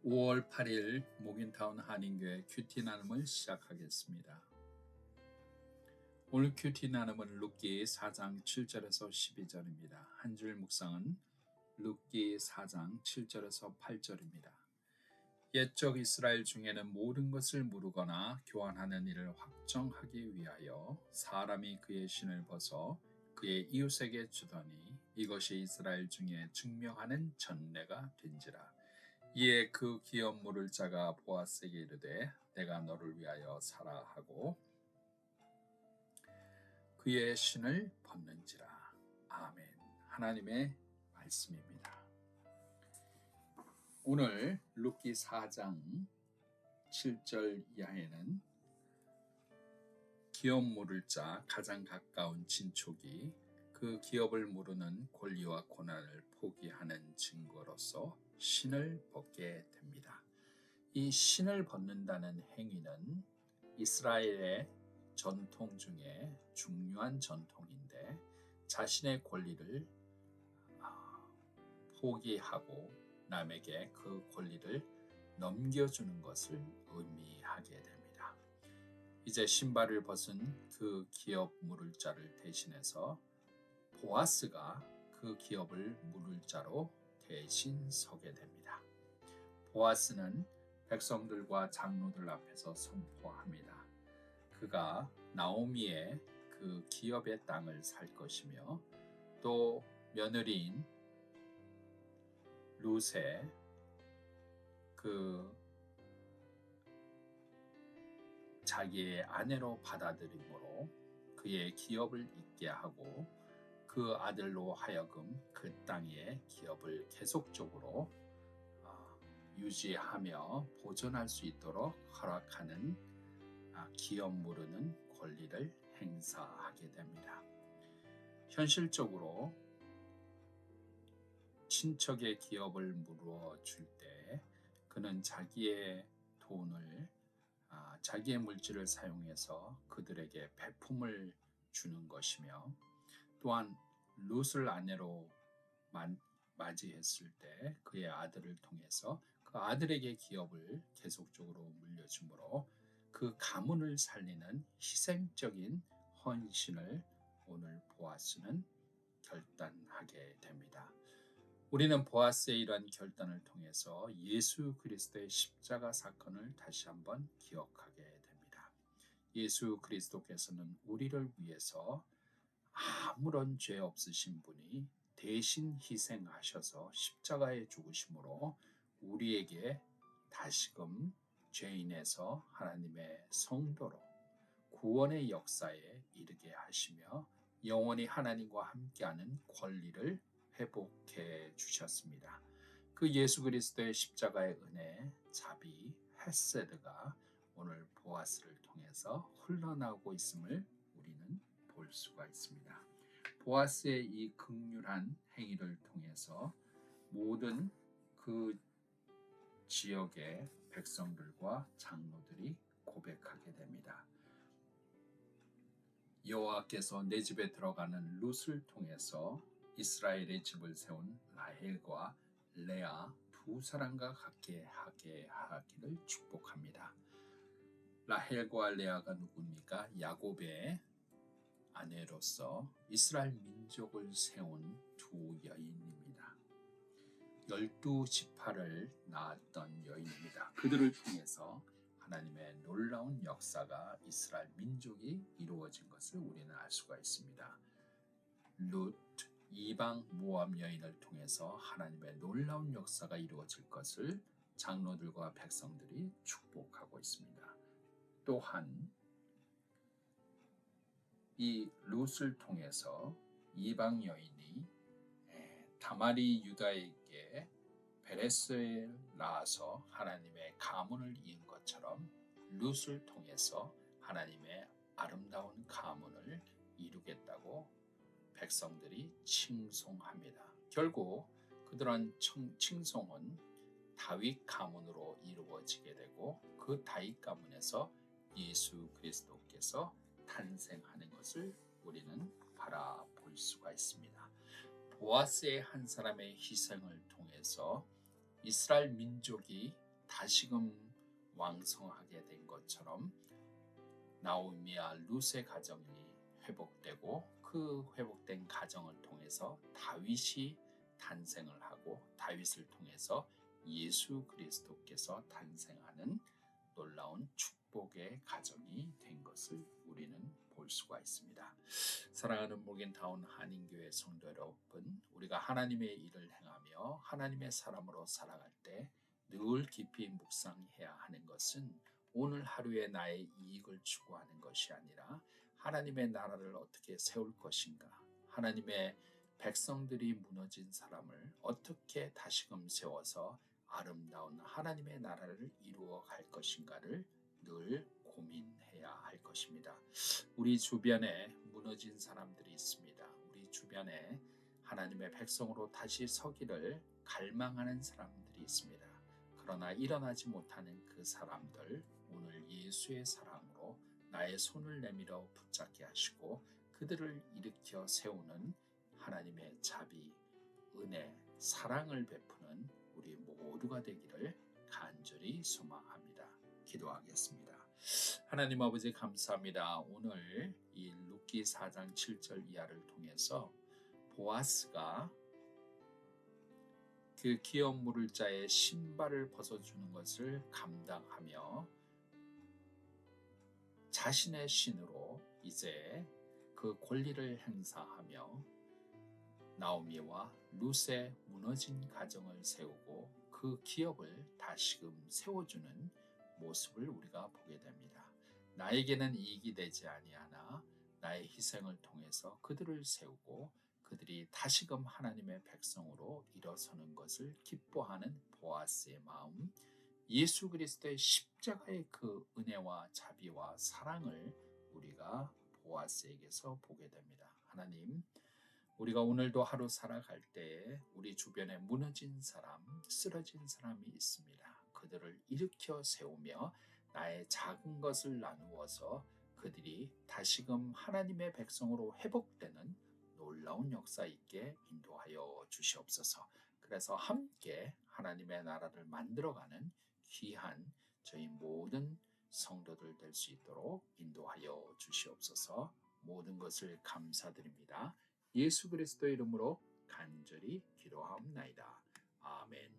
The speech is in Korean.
5월 8일 목인타운 한인교회 큐티 나눔을 시작하겠습니다. 오늘 큐티 나눔은 룻기 4장 7절에서 12절입니다. 한 줄 묵상은 룻기 4장 7절에서 8절입니다. 옛적 이스라엘 중에는 모든 것을 무르거나 교환하는 일을 확정하기 위하여 사람이 그의 신을 벗어 그의 이웃에게 주더니 이것이 이스라엘 중에 증명하는 전례가 된지라. 이에 그 기업 물을 자가 보아스에게 이르되 내가 너를 위하여 사라 하고 그의 신을 벗는지라. 아멘. 하나님의 말씀입니다. 오늘 룻기 4장 7절 이하에는 기업 물을 자 가장 가까운 친족이 그 기업을 무르는 권리와 고난을 포기하는 증거로서 신을 벗게 됩니다. 이 신을 벗는다는 행위는 이스라엘의 전통 중에 중요한 전통인데 자신의 권리를 포기하고 남에게 그 권리를 넘겨주는 것을 의미하게 됩니다. 이제 신발을 벗은 그 기업 물을 자를 대신해서 보아스가 그 기업을 물을 자로 대신 서게 됩니다. 보아스는 백성들과 장로들 앞에서 선포합니다. 그가 나오미의 그 기업의 땅을 살 것이며 또 며느리인 룻의 그 자기의 아내로 받아들임으로 그의 기업을 잇게 하고 그 아들로 하여금 그 땅의 기업을 계속적으로 유지하며 보존할 수 있도록 허락하는 기업 무르는 권리를 행사하게 됩니다. 현실적으로 친척의 기업을 물어 줄 때 그는 자기의 돈을 자기의 물질을 사용해서 그들에게 배품을 주는 것이며 또한 룻을 아내로 맞이했을 때 그의 아들을 통해서 그 아들에게 기업을 계속적으로 물려주므로 그 가문을 살리는 희생적인 헌신을 오늘 보아스는 결단하게 됩니다. 우리는 보아스의 이러한 결단을 통해서 예수 그리스도의 십자가 사건을 다시 한번 기억하게 됩니다. 예수 그리스도께서는 우리를 위해서 아무런 죄 없으신 분이 대신 희생하셔서 십자가에 죽으심으로 우리에게 다시금 죄인에서 하나님의 성도로 구원의 역사에 이르게 하시며 영원히 하나님과 함께하는 권리를 회복해 주셨습니다. 그 예수 그리스도의 십자가의 은혜, 자비, 헤세드가 오늘 보아스를 통해서 흘러나오고 있음을 우리는 볼 수가 있습니다. 보아스의 이 긍휼한 행위를 통해서 모든 그 지역의 백성들과 장로들이 고백하게 됩니다. 여호와께서 내 집에 들어가는 룻을 통해서 이스라엘의 집을 세운 라헬과 레아 두 사람과 같게 하게 하기를 축복합니다. 라헬과 레아가 누굽니까? 야곱의 아내로서 이스라엘 민족을 세운 두 여인입니다. 12지파를 낳았던 여인입니다. 그들을 통해서 하나님의 놀라운 역사가 이스라엘 민족이 이루어진 것을 우리는 알 수가 있습니다. 룻 이방 모압 여인을 통해서 하나님의 놀라운 역사가 이루어질 것을 장로들과 백성들이 축복하고 있습니다. 또한 이 룻을 통해서 이방 여인이 다말이 유다에게 베레스를 낳아서 하나님의 가문을 이은 것처럼 룻을 통해서 하나님의 아름다운 가문을 이루겠다고 백성들이 칭송합니다. 결국 그들은 칭송은 다윗 가문으로 이루어지게 되고 그 다윗 가문에서 예수 그리스도께서 탄생하는 것을 우리는 바라볼 수가 있습니다. 보아스의 한 사람의 희생을 통해서 이스라엘 민족이 다시금 왕성하게 된 것처럼 나오미와 룻의 가정이 회복되고 그 회복된 가정을 통해서 다윗이 탄생을 하고 다윗을 통해서 예수 그리스도께서 탄생하는 놀라운 축복의 가정이 된 것을 우리는 볼 수가 있습니다. 사랑하는 모겐타운 한인교회 성도 여러분, 우리가 하나님의 일을 행하며 하나님의 사람으로 살아갈 때 늘 깊이 묵상해야 하는 것은 오늘 하루에 나의 이익을 추구하는 것이 아니라 하나님의 나라를 어떻게 세울 것인가, 하나님의 백성들이 무너진 사람을 어떻게 다시금 세워서 아름다운 하나님의 나라를 이루어 갈 것인가를 늘 고민해야 할 것입니다. 우리 주변에 무너진 사람들이 있습니다. 우리 주변에 하나님의 백성으로 다시 서기를 갈망하는 사람들이 있습니다. 그러나 일어나지 못하는 그 사람들, 오늘 예수의 사랑으로 나의 손을 내밀어 붙잡게 하시고 그들을 일으켜 세우는 하나님의 자비, 은혜, 사랑을 베푸는 우리 모두가 되기를 간절히 소망합니다. 기도하겠습니다. 하나님 아버지 감사합니다. 오늘 이 룻기 4장 7절 이하를 통해서 보아스가 그 기업 물을 자의 신발을 벗어주는 것을 감당하며 자신의 신으로 이제 그 권리를 행사하며 나오미와 룻의 무너진 가정을 세우고 그 기업을 다시금 세워주는 모습을 우리가 보게 됩니다. 나에게는 이익이 되지 아니하나 나의 희생을 통해서 그들을 세우고 그들이 다시금 하나님의 백성으로 일어서는 것을 기뻐하는 보아스의 마음, 예수 그리스도의 십자가의 그 은혜와 자비와 사랑을 우리가 보아스에게서 보게 됩니다. 하나님, 우리가 오늘도 하루 살아갈 때에 우리 주변에 무너진 사람, 쓰러진 사람이 있습니다. 그들을 일으켜 세우며 나의 작은 것을 나누어서 그들이 다시금 하나님의 백성으로 회복되는 놀라운 역사 있게 인도하여 주시옵소서. 그래서 함께 하나님의 나라를 만들어가는 귀한 저희 모든 성도들 될 수 있도록 인도하여 주시옵소서. 모든 것을 감사드립니다. 예수 그리스도의 이름으로 간절히 기도하옵나이다. 아멘.